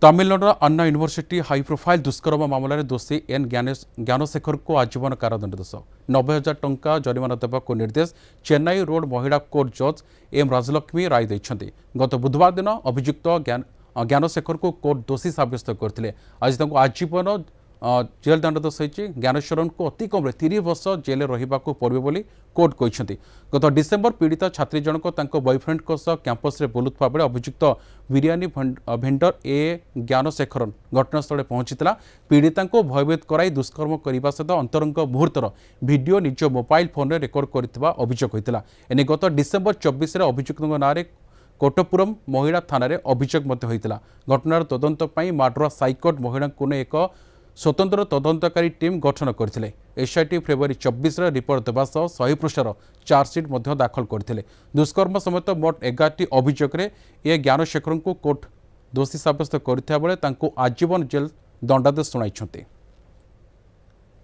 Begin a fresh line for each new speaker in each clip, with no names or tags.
तमिलनाडु अन्ना university high profile दुष्कर्म मामलें दोषी एन ज्ञानशेखर को आजीवन कारादंड 90,000 टंका जरिमाना देवाक निर्देश चेन्नई रोड महिला कोर्ट जज एम राजलक्ष्मी राय देइछन्ति। गत बुधवार दिन अभियुक्त ज्ञानशेखर को कोर्ट दोषी सब्यस्त करथिले। आज आजीवन जेल दंडादेश होइछि। ज्ञानेश्वरन को अति कम 30 वर्ष जेल रहिबाकू पड़िबो बोली कोर्ट कहिसेंति। गत डिसेम्बर पीड़िता छात्री जनक तांको बॉयफ्रेंड को सह कैंपस रे बुलुथबा बेले अभियुक्त बिरियानी भेंडर ए ज्ञानशेखरन घटनास्थल पहुंचीला। पीड़िता को भयभीत कराई दुष्कर्म करने सहित अंतरंग मुहूर्तर वीडियो निज मोबाइल फोन में रेकर्ड करथिबा अभियोग होइतिला। एने गत डिसेम्बर 24 रे अभियुक्त नारे कोटपुरम महिला थाना अभियोग होइतिला। घटनार तदंत पई माड्रास हाईकोर्ट महिला को एक स्वतंत्र तदंतकारी टीम गठन करथिले। एसआईटी फेब्रुआरी 24 रिपोर्ट देवा सह 100 पृष्ठार चार्जसीट दाखल करथिले। दुष्कर्म समेत मोट 11टी अभियोग ए ज्ञानशेखर को कोर्ट दोषी सब्यस्त करथिया बेले तांको आजीवन jail दंडादेश सुनाइछन्ते।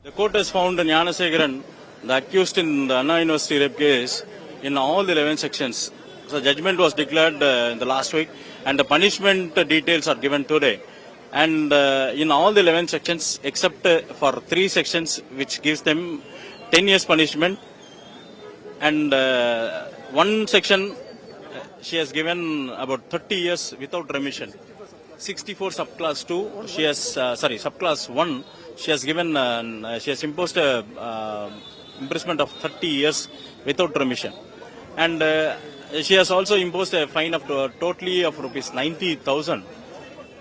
The court has found Jnanasekharan, the accused in the Anna University rape case, in all the 11 sections. So judgment was declared in the last week, and the punishment details are given today. And in all the 11 sections, except for 3 sections, which gives them 10 years punishment, and one section she has given about 30 years without remission. 64 subclass 2, she has subclass 1. She has given, she has imposed a imprisonment of 30 years without remission, and she has also imposed a fine of totally of rupees 90,000.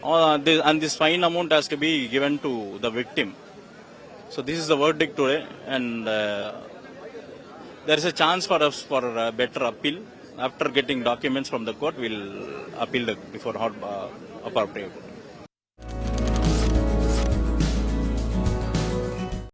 And this fine amount has to be given to the victim. So this is the verdict today, and there is a chance for us for a better appeal. After getting documents from the court, we'll appeal before appropriate.